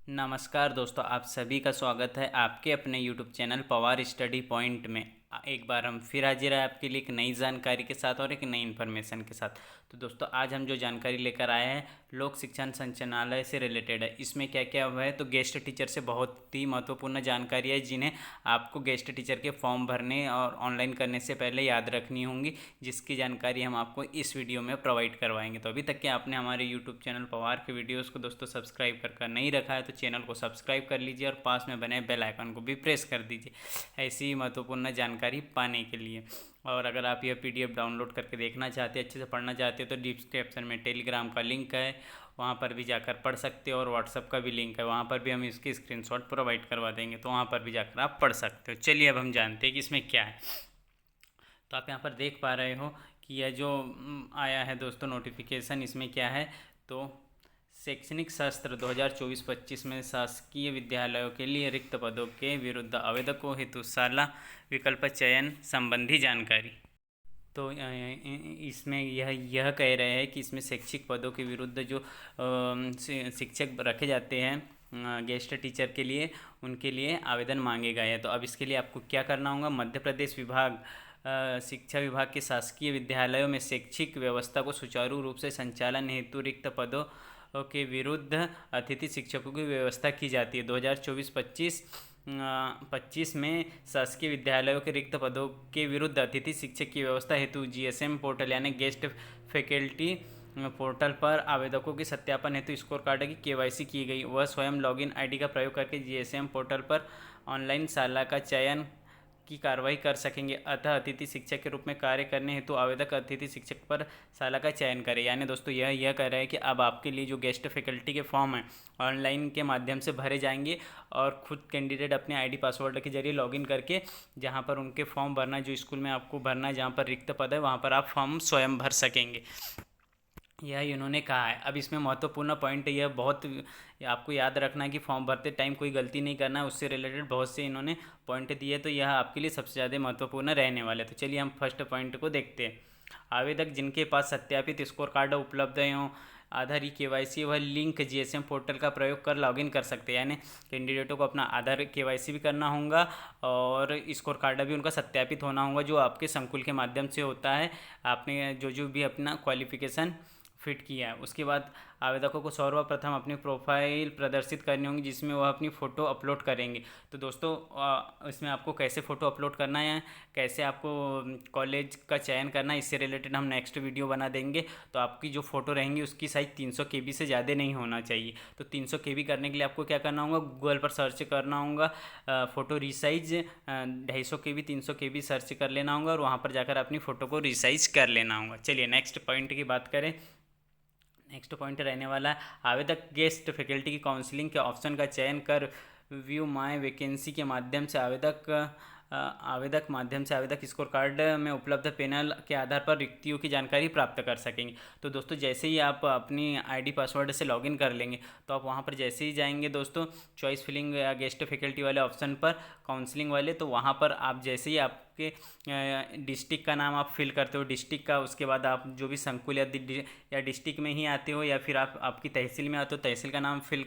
नमस्कार दोस्तों, आप सभी का स्वागत है आपके अपने YouTube channel Pawar study point में। एक बार हम फिर हाजिर है आपके लिए एक नई जानकारी के साथ और एक नई इन्फॉर्मेशन के साथ। तो दोस्तों, आज हम जो जानकारी लेकर आए हैं लोक शिक्षण संचालनालय से रिलेटेड है। इसमें क्या क्या हुआ है, तो गेस्ट टीचर से बहुत ही महत्वपूर्ण जानकारी है जिन्हें आपको गेस्ट टीचर के फॉर्म भरने और ऑनलाइन करने से पहले याद रखनी होंगी, जिसकी जानकारी हम आपको इस वीडियो में प्रोवाइड करवाएंगे। तो अभी तक कि आपने हमारे यूट्यूब चैनल पवार के वीडियोज़ को दोस्तों सब्सक्राइब कर नहीं रखा है तो चैनल को सब्सक्राइब कर लीजिए और पास में बने बेल आइकन को भी प्रेस कर दीजिए ऐसी महत्वपूर्ण जानकारी पाने के लिए। और अगर आप यह पीडीएफ डाउनलोड करके देखना चाहते हैं, अच्छे से पढ़ना चाहते हैं, तो डिस्क्रिप्शन में टेलीग्राम का लिंक है, वहाँ पर भी जाकर पढ़ सकते हो। और व्हाट्सअप का भी लिंक है, वहाँ पर भी हम इसकी स्क्रीनशॉट प्रोवाइड करवा देंगे, तो वहाँ पर भी जाकर आप पढ़ सकते हो। चलिए अब हम जानते हैं कि इसमें क्या है। तो आप यहाँ पर देख पा रहे हो कि यह जो आया है दोस्तों नोटिफिकेशन, इसमें क्या है, तो शैक्षणिक सत्र 2024-25 में शासकीय विद्यालयों के लिए रिक्त पदों के विरुद्ध आवेदकों हेतु शाला विकल्प चयन संबंधी जानकारी। तो इसमें यह कह रहे हैं कि इसमें शैक्षिक पदों के विरुद्ध जो शिक्षक रखे जाते हैं गेस्ट टीचर के लिए, उनके लिए आवेदन मांगे गए हैं। तो अब इसके लिए आपको क्या करना होगा, मध्य प्रदेश विभाग शिक्षा विभाग के शासकीय विद्यालयों में शैक्षिक व्यवस्था को सुचारू रूप से संचालन हेतु रिक्त पदों के विरुद्ध अतिथि शिक्षकों की व्यवस्था की जाती है। 2024-25 में शासकीय विद्यालयों के रिक्त पदों के विरुद्ध अतिथि शिक्षक की व्यवस्था हेतु जीएसएम पोर्टल यानी गेस्ट फैकल्टी पोर्टल पर आवेदकों के सत्यापन हेतु स्कोर कार्ड की केवाईसी की गई। वह स्वयं लॉगिन आईडी का प्रयोग करके जीएसएम पोर्टल पर ऑनलाइन शाला का चयन की कार्रवाई कर सकेंगे। अतः अतिथि शिक्षक के रूप में कार्य करने हेतु आवेदक अतिथि शिक्षक पर शाला का चयन करें। यानी दोस्तों यह कह रहा है कि अब आपके लिए जो गेस्ट फैकल्टी के फॉर्म हैं ऑनलाइन के माध्यम से भरे जाएंगे और खुद कैंडिडेट अपने आईडी पासवर्ड के जरिए लॉगिन करके जहां पर उनके फॉर्म भरना, जो स्कूल में आपको भरना है, जहां पर रिक्त पद है, वहां पर आप फॉर्म स्वयं भर सकेंगे, यह इन्होंने कहा है। अब इसमें महत्वपूर्ण पॉइंट यह बहुत आपको याद रखना है कि फॉर्म भरते टाइम कोई गलती नहीं करना है, उससे रिलेटेड बहुत से इन्होंने पॉइंट दिए, तो यह आपके लिए सबसे ज़्यादा महत्वपूर्ण रहने वाले। तो चलिए हम फर्स्ट पॉइंट को देखते हैं। आवेदक जिनके पास सत्यापित स्कोर कार्ड उपलब्ध हों, आधार ई केवाईसी वह लिंक जीएसएम पोर्टल का प्रयोग कर लॉगिन कर सकते हैं। यानी कैंडिडेटों को अपना आधार केवाईसी भी करना होगा और स्कोर कार्ड भी उनका सत्यापित होना होगा, जो आपके संकुल के माध्यम से होता है। आपने जो भी अपना क्वालिफिकेशन फिट किया है, उसके बाद आवेदकों को सर्वप्रथम अपनी प्रोफाइल प्रदर्शित करनी होगी जिसमें वह अपनी फ़ोटो अपलोड करेंगे। तो दोस्तों इसमें आपको कैसे फ़ोटो अपलोड करना है, कैसे आपको कॉलेज का चयन करना है, इससे रिलेटेड हम नेक्स्ट वीडियो बना देंगे। तो आपकी जो फ़ोटो रहेंगी उसकी साइज़ 300 KB से ज़्यादा नहीं होना चाहिए। तो 300 KB करने के लिए आपको क्या करना होगा, गूगल पर सर्च करना होगा photo resize 250 KB 300 KB search कर लेना होगा और वहाँ पर जाकर अपनी फ़ोटो को रिसाइज कर लेना होगा। चलिए नेक्स्ट पॉइंट की बात करें। नेक्स्ट पॉइंट रहने वाला है, आवेदक गेस्ट फैकल्टी की काउंसलिंग के ऑप्शन का चयन कर व्यू माय वैकेंसी के माध्यम से आवेदक स्कोर कार्ड में उपलब्ध पैनल के आधार पर रिक्तियों की जानकारी प्राप्त कर सकेंगे। तो दोस्तों जैसे ही आप अपनी आईडी पासवर्ड से लॉगिन कर लेंगे, तो आप वहां पर जैसे ही जाएंगे दोस्तों चॉइस फिलिंग या गेस्ट फैकल्टी वाले ऑप्शन पर, काउंसलिंग वाले, तो वहां पर आप जैसे ही आपके डिस्ट्रिक्ट का नाम आप फिल करते हो, डिस्ट्रिक्ट का, उसके बाद आप जो भी संकुल या डिस्ट्रिक्ट में ही आते हो या फिर आप आपकी तहसील में आते हो, तहसील का नाम फिल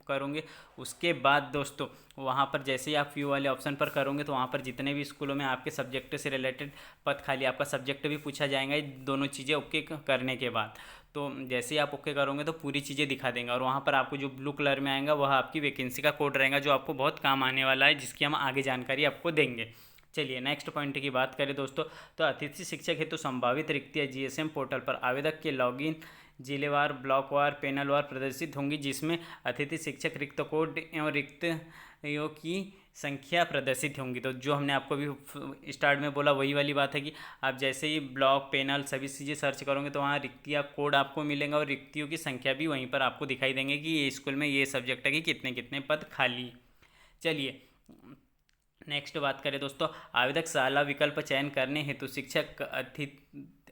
करोगे। उसके बाद दोस्तों वहाँ पर जैसे ही आप व्यू वाले ऑप्शन पर करोगे, तो वहाँ पर जितने भी स्कूलों में आपके सब्जेक्ट से रिलेटेड पद खाली, आपका सब्जेक्ट भी पूछा जाएगा। दोनों चीज़ें ओके करने के बाद, तो जैसे ही आप ओके करोगे तो पूरी चीज़ें दिखा देंगे और वहाँ पर आपको जो ब्लू कलर में आएगा वह आपकी वैकेंसी का कोड रहेगा, जो आपको बहुत काम आने वाला है, जिसकी हम आगे जानकारी आपको देंगे। चलिए नेक्स्ट पॉइंट की बात करें दोस्तों, तो अतिथि शिक्षक हेतु संभावित रिक्तियाँ जीएसएम पोर्टल पर आवेदक के लॉगिन जिलेवार, ब्लॉकवार, पैनलवार प्रदर्शित होंगी, जिसमें अतिथि शिक्षक रिक्त कोड एवं रिक्तियों की संख्या प्रदर्शित होंगी। तो जो हमने आपको भी स्टार्ट में बोला वही वाली बात है कि आप जैसे ही ब्लॉक, पैनल सभी चीज़ें सर्च करोगे तो वहाँ रिक्तियाँ कोड आपको मिलेंगे और रिक्तियों की संख्या भी वहीं पर आपको दिखाई देंगे कि ये स्कूल में ये सब्जेक्ट है कि कितने कितने पद खाली। चलिए नेक्स्ट बात करें दोस्तों, आवेदक शाला विकल्प चयन करने हेतु शिक्षक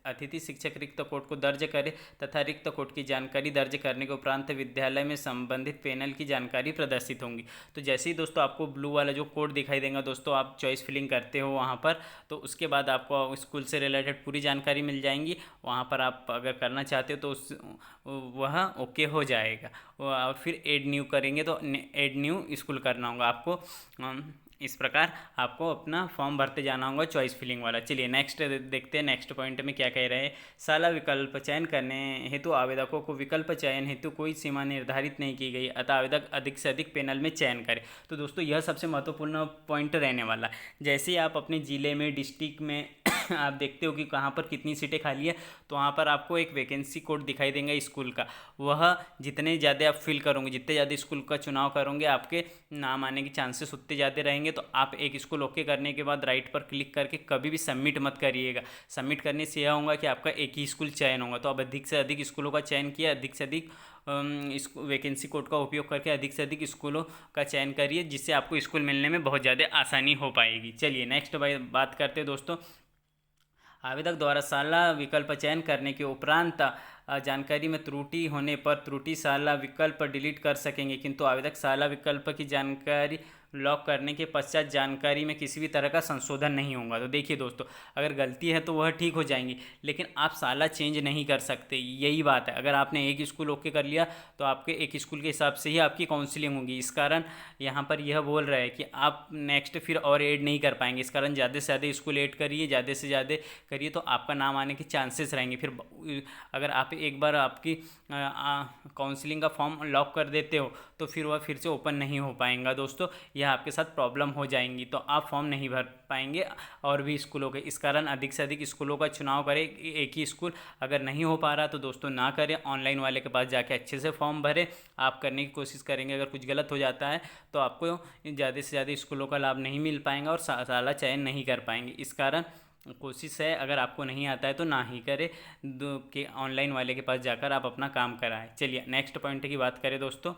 अतिथि शिक्षक रिक्त कोड को दर्ज करे तथा रिक्त कोड की जानकारी दर्ज करने के उपरांत विद्यालय में संबंधित पैनल की जानकारी प्रदर्शित होंगी। तो जैसे ही दोस्तों आपको ब्लू वाला जो कोड दिखाई देगा दोस्तों, आप चॉइस फिलिंग करते हो वहाँ पर, तो उसके बाद आपको स्कूल से रिलेटेड पूरी जानकारी मिल जाएंगी। वहाँ पर आप अगर करना चाहते हो तो वह ओके हो जाएगा। और फिर ऐड न्यू करेंगे तो ऐड न्यू स्कूल करना होगा आपको। इस प्रकार आपको अपना फॉर्म भरते जाना होगा चॉइस फिलिंग वाला। चलिए नेक्स्ट देखते हैं, नेक्स्ट पॉइंट में क्या कह रहे हैं। साला विकल्प चयन करने हेतु आवेदकों को विकल्प चयन हेतु कोई सीमा निर्धारित नहीं की गई, अतः आवेदक अधिक से अधिक पैनल में चयन करें। तो दोस्तों यह सबसे महत्वपूर्ण पॉइंट रहने वाला है। जैसे ही आप अपने ज़िले में, डिस्ट्रिक्ट में आप देखते हो कि कहाँ पर कितनी सीटें खाली है, तो वहाँ पर आपको एक वैकेंसी कोड दिखाई देंगे स्कूल का। वह जितने ज़्यादा आप फिल करोगे, जितने ज़्यादा स्कूल का चुनाव करोगे, आपके नाम आने के चांसेस उतने ज़्यादा रहेंगे। तो आप एक स्कूल ओके करने के बाद राइट पर क्लिक करके कभी भी सबमिट मत करिएगा। सबमिट करने से यह होगा कि आपका एक ही स्कूल चयन होगा। तो आप अधिक से अधिक स्कूलों का चयन किया, अधिक से अधिक इस वैकेंसी कोड का उपयोग करके अधिक से अधिक स्कूलों का चयन करिए, जिससे आपको स्कूल मिलने में बहुत ज़्यादा आसानी हो पाएगी। चलिए नेक्स्ट बात करते हैं दोस्तों। आवेदक द्वारा साला विकल्प चयन करने के उपरांत जानकारी में त्रुटि होने पर त्रुटि साला विकल्प डिलीट कर सकेंगे, किंतु आवेदक साला विकल्प की जानकारी लॉक करने के पश्चात जानकारी में किसी भी तरह का संशोधन नहीं होगा। तो देखिए दोस्तों, अगर गलती है तो वह ठीक हो जाएंगी, लेकिन आप साला चेंज नहीं कर सकते, यही बात है। अगर आपने एक स्कूल ओके कर लिया तो आपके एक स्कूल के हिसाब से ही आपकी काउंसलिंग होगी। इस कारण यहाँ पर यह बोल रहा है कि आप नेक्स्ट फिर और ऐड नहीं कर पाएंगे। इस कारण ज़्यादा से ज़्यादा स्कूल ऐड करिए, ज़्यादा से ज़्यादा करिए, तो आपका नाम आने के चांसेस रहेंगे। फिर अगर आप एक बार आपकी काउंसलिंग का फॉर्म लॉक कर देते हो तो फिर वह फिर से ओपन नहीं हो पाएगा दोस्तों, यह आपके साथ प्रॉब्लम हो जाएंगी। तो आप फॉर्म नहीं भर पाएंगे और भी स्कूलों के। इस कारण अधिक से अधिक स्कूलों का चुनाव करें, एक ही स्कूल। अगर नहीं हो पा रहा तो दोस्तों ना करें, ऑनलाइन वाले के पास जाके अच्छे से फॉर्म भरें। आप करने की कोशिश करेंगे, अगर कुछ गलत हो जाता है तो आपको ज़्यादा से ज़्यादा स्कूलों का लाभ नहीं मिल पाएगा और साला चयन नहीं कर पाएंगे। इस कारण कोशिश है, अगर आपको नहीं आता है तो ना ही करें, कि ऑनलाइन वाले के पास जाकर आप अपना काम कराएं। चलिए नेक्स्ट पॉइंट की बात करें दोस्तों।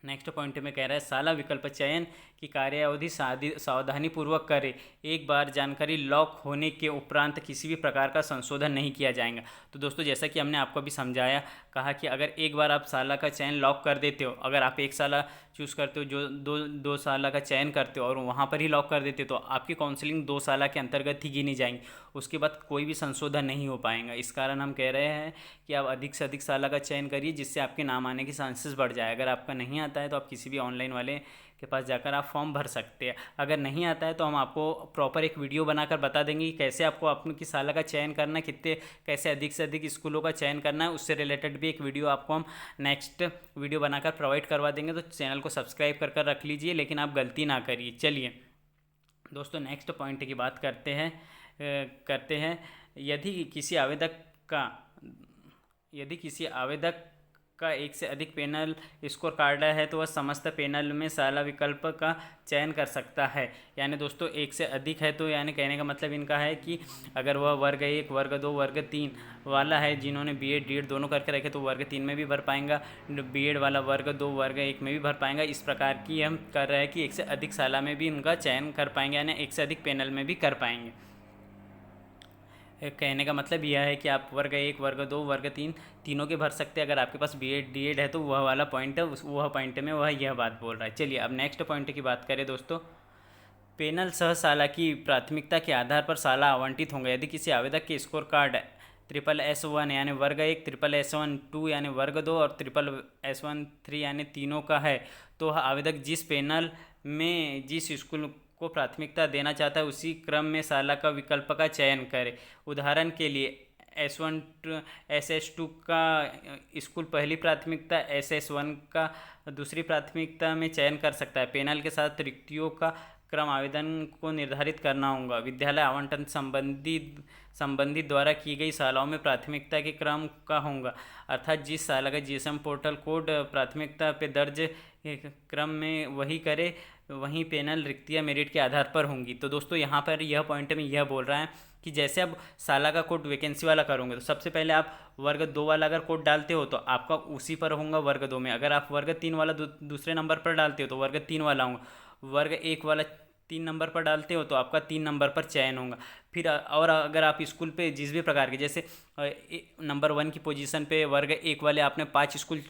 नेक्स्ट पॉइंट में कह रहा है साला विकल्प चयन की कार्यावधि सावधानीपूर्वक करें। एक बार जानकारी लॉक होने के उपरांत किसी भी प्रकार का संशोधन नहीं किया जाएगा। तो दोस्तों जैसा कि हमने आपको भी समझाया, कहा कि अगर एक बार आप साला का चयन लॉक कर देते हो, अगर आप एक साला चूज़ करते हो, जो दो साला का चयन करते हो और वहाँ पर ही लॉक कर देते हो, तो आपकी काउंसलिंग 2 साल के अंतर्गत ही गिनी जाएंगी। उसके बाद कोई भी संशोधन नहीं हो पाएगा। इस कारण हम कह रहे हैं कि आप अधिक से अधिक साला का चयन करिए, जिससे आपके नाम आने के चांसेस बढ़ जाए। अगर आपका नहीं आता है तो आप किसी भी ऑनलाइन वाले के पास जाकर आप फॉर्म भर सकते हैं। अगर नहीं आता है तो हम आपको प्रॉपर एक वीडियो बनाकर बता देंगे कि कैसे आपको आपकी साला का चयन करना है, कैसे अधिक से अधिक स्कूलों का चयन करना है। उससे रिलेटेड भी एक वीडियो आपको हम नेक्स्ट वीडियो बनाकर प्रोवाइड करवा देंगे। तो चैनल को सब्सक्राइब कर कर रख लीजिए, लेकिन आप गलती ना करिए। चलिए दोस्तों नेक्स्ट पॉइंट की बात करते हैं। यदि किसी आवेदक का एक से अधिक पैनल स्कोर कार्ड है तो वह समस्त पैनल में साला विकल्प का चयन कर सकता है। यानी दोस्तों एक से अधिक है तो यानी कहने का मतलब इनका है कि अगर वह वर्ग 1, वर्ग 2, वर्ग 3 वाला है, जिन्होंने बीएड डीएड दोनों करके रखे, तो वर्ग 3 में भी भर पाएंगा, बीएड वाला वर्ग 2, वर्ग 1 में भी भर पाएंगा। इस प्रकार की हम कर रहे हैं कि एक से अधिक साला में भी उनका चयन कर पाएंगे, यानी एक से अधिक पैनल में भी कर पाएंगे। कहने का मतलब यह है कि आप वर्ग 1, वर्ग 2, वर्ग 3 तीनों के भर सकते हैं। अगर आपके पास बीएड डीएड है तो वह वाला पॉइंट है, वह पॉइंट में वह यह बात बोल रहा है। चलिए अब नेक्स्ट पॉइंट की बात करें दोस्तों। पैनल सह साला की प्राथमिकता के आधार पर साला आवंटित होंगे। यदि किसी आवेदक के स्कोर कार्ड SSS1 यानी वर्ग 1, SSS1 2 यानी वर्ग 2 और SSS1 3 यानी तीनों का है, तो आवेदक जिस पैनल में जिस स्कूल को प्राथमिकता देना चाहता है उसी क्रम में साला का विकल्प का चयन करे। उदाहरण के लिए SS2 का स्कूल पहली प्राथमिकता, SS1 का दूसरी प्राथमिकता में चयन कर सकता है। पैनल के साथ रिक्तियों का क्रम आवेदन को निर्धारित करना होगा। विद्यालय आवंटन संबंधित द्वारा की गई शालाओं में प्राथमिकता के क्रम का होगा, अर्थात जिस साला का GSM पोर्टल कोड प्राथमिकता पे दर्ज क्रम में वही करे, वहीं पैनल रिक्तियाँ मेरिट के आधार पर होंगी। तो दोस्तों यहाँ पर यह पॉइंट में यह बोल रहा है कि जैसे अब साला का कोड वैकेंसी वाला करोगे तो सबसे पहले आप वर्ग 2 वाला अगर कोड डालते हो तो आपका उसी पर होगा वर्ग 2 में। अगर आप वर्ग 3 वाला दूसरे नंबर पर डालते हो तो वर्ग 3 वाला होगा। वर्ग 1 वाला 3 नंबर पर डालते हो तो आपका 3 नंबर पर चयन होगा। फिर और अगर आप स्कूल पे जिस भी प्रकार के, जैसे नंबर 1 की पोजीशन पे वर्ग 1 वाले आपने 5 स्कूल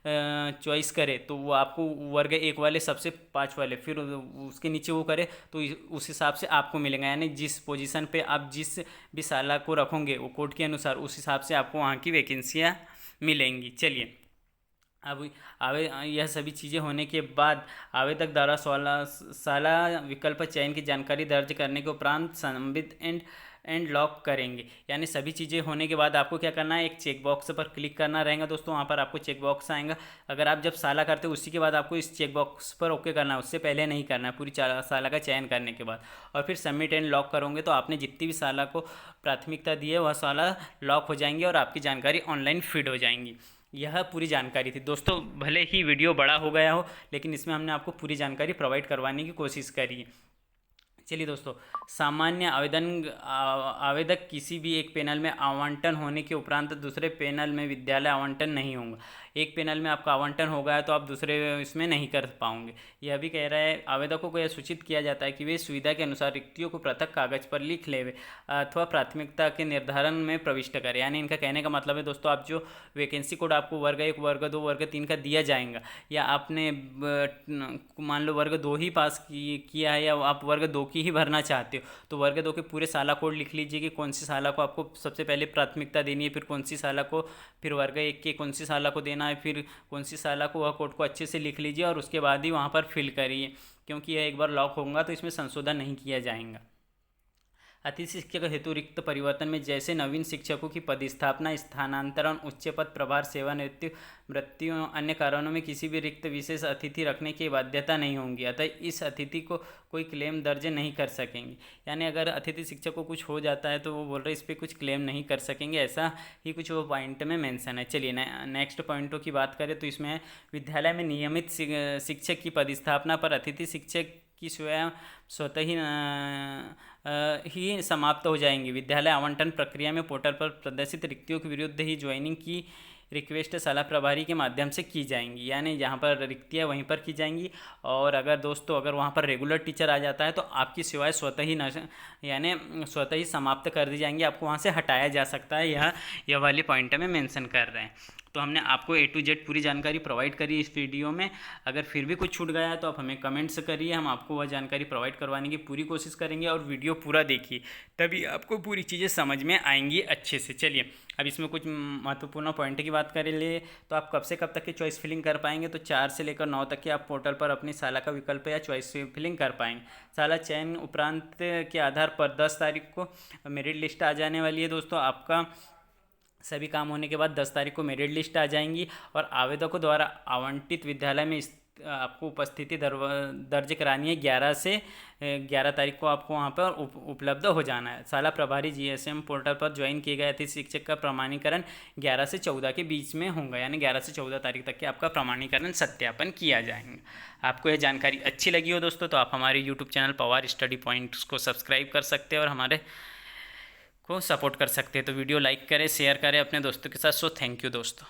चॉइस करे, तो वो आपको वर्ग 1 वाले सबसे 5 वाले, फिर उसके नीचे वो करे तो उस हिसाब से आपको मिलेगा। यानी जिस पोजीशन पे आप जिस भी साला को रखोगे वो कोड के अनुसार, उस हिसाब से आपको वहाँ की वैकेंसियाँ मिलेंगी। चलिए, अब यह सभी चीज़ें होने के बाद आवेदक द्वारा साला विकल्प चयन की जानकारी दर्ज करने के उपरांत संबित एंड लॉक करेंगे। यानी सभी चीज़ें होने के बाद आपको क्या करना है, एक चेक बॉक्स पर क्लिक करना रहेगा दोस्तों। वहाँ पर आपको चेक बॉक्स आएगा। अगर आप जब साला करते हो उसी के बाद आपको इस चेक बॉक्स पर ओके करना है, उससे पहले नहीं करना है, पूरी साला का चयन करने के बाद। और फिर सबमिट एंड लॉक करोगे तो आपने जितनी भी साला को प्राथमिकता दी है वह साला लॉक हो जाएंगी और आपकी जानकारी ऑनलाइन फीड हो जाएंगी। यह पूरी जानकारी थी दोस्तों। भले ही वीडियो बड़ा हो गया हो, लेकिन इसमें हमने आपको पूरी जानकारी प्रोवाइड करवाने की कोशिश करी है। चलिए दोस्तों, सामान्य आवेदक किसी भी एक पैनल में आवंटन होने के उपरांत दूसरे पैनल में विद्यालय आवंटन नहीं होगा। एक पैनल में आपका आवंटन हो गया तो आप दूसरे इसमें नहीं कर पाओगे। यह भी कह रहा है, आवेदकों को यह सूचित किया जाता है कि वे सुविधा के अनुसार रिक्तियों को पृथक कागज पर लिख लेवे अथवा प्राथमिकता के निर्धारण में प्रविष्ट करें। यानी इनका कहने का मतलब है दोस्तों, आप जो वैकेंसी कोड आपको वर्ग 1, वर्ग 2, वर्ग 3 का दिया जाएगा, या आपने मान लो वर्ग 2 ही पास किया है, या आप वर्ग 2 की ही भरना चाहते हो, तो वर्ग 2 के पूरे साला कोड लिख लीजिए कि कौन सी साला को आपको सबसे पहले प्राथमिकता देनी है, फिर कौन सी साला को, फिर वर्ग 1 के कौन सी साला को देना है, फिर कौन सी साला को, वह कोड को अच्छे से लिख लीजिए और उसके बाद ही वहाँ पर फिल करिए, क्योंकि यह एक बार लॉक होगा तो इसमें संशोधन नहीं किया जाएगा। अतिथि शिक्षक हेतु रिक्त परिवर्तन में जैसे नवीन शिक्षकों की पदस्थापना, स्थानांतरण, उच्च पद प्रभार, सेवानिवृत्ति, मृत्यु, अन्य कारणों में किसी भी रिक्त विशेष अतिथि रखने की बाध्यता नहीं होगी। अतः इस अतिथि को कोई क्लेम दर्ज नहीं कर सकेंगे। यानी अगर अतिथि शिक्षक को कुछ हो जाता है तो वो बोल रहे इस पर कुछ क्लेम नहीं कर सकेंगे, ऐसा ही कुछ वो पॉइंट में मेंशन है। चलिए नेक्स्ट पॉइंटों की बात करें तो इसमें विद्यालय में नियमित शिक्षक की पदस्थापना पर अतिथि शिक्षक की स्वतः ही समाप्त हो जाएंगी। विद्यालय आवंटन प्रक्रिया में पोर्टल पर प्रदर्शित रिक्तियों के विरुद्ध ही ज्वाइनिंग की रिक्वेस्ट शाला प्रभारी के माध्यम से की जाएंगी। यानी जहाँ पर रिक्तियाँ वहीं पर की जाएंगी। और अगर दोस्तों अगर वहाँ पर रेगुलर टीचर आ जाता है तो आपकी सेवाएं स्वतः ही यानी स्वतः ही समाप्त कर दी जाएंगी, आपको वहाँ से हटाया जा सकता है। यह वाली पॉइंट में मेंशन कर रहे हैं। तो हमने आपको A to Z पूरी जानकारी प्रोवाइड करी इस वीडियो में। अगर फिर भी कुछ छूट गया है तो आप हमें कमेंट्स करिए, हम आपको वह जानकारी प्रोवाइड करवाने की पूरी कोशिश करेंगे। और वीडियो पूरा देखिए, तभी आपको पूरी चीज़ें समझ में आएंगी अच्छे से। चलिए अब इसमें कुछ महत्वपूर्ण पॉइंट की बात करें ले तो आप कब से कब तक की चॉइस फिलिंग कर पाएंगे, तो 4 से लेकर 9 तक के आप पोर्टल पर अपनी साला का विकल्प या चॉइस फिलिंग कर पाएंगे। साला चयन उपरांत के आधार पर 10 तारीख को मेरिट लिस्ट आ जाने वाली है दोस्तों। आपका सभी काम होने के बाद 10 तारीख को मेरिट लिस्ट आ जाएंगी और आवेदकों द्वारा आवंटित विद्यालय में आपको उपस्थिति दर्ज करानी है। 11 तारीख को आपको वहाँ पर उपलब्ध हो जाना है। साला प्रभारी GSM पोर्टल पर ज्वाइन किए गए अतिथि शिक्षक का प्रमाणीकरण 11 से 14 के बीच में होगा। यानी 11 से 14 तारीख तक के आपका प्रमाणीकरण सत्यापन किया जाएगा। आपको यह जानकारी अच्छी लगी हो दोस्तों तो आप हमारे YouTube channel Pawar study points को सब्सक्राइब कर सकते हैं और हमारे को सपोर्ट कर सकते हैं। तो वीडियो लाइक करें, शेयर करें अपने दोस्तों के साथ। सो थैंक यू दोस्तों।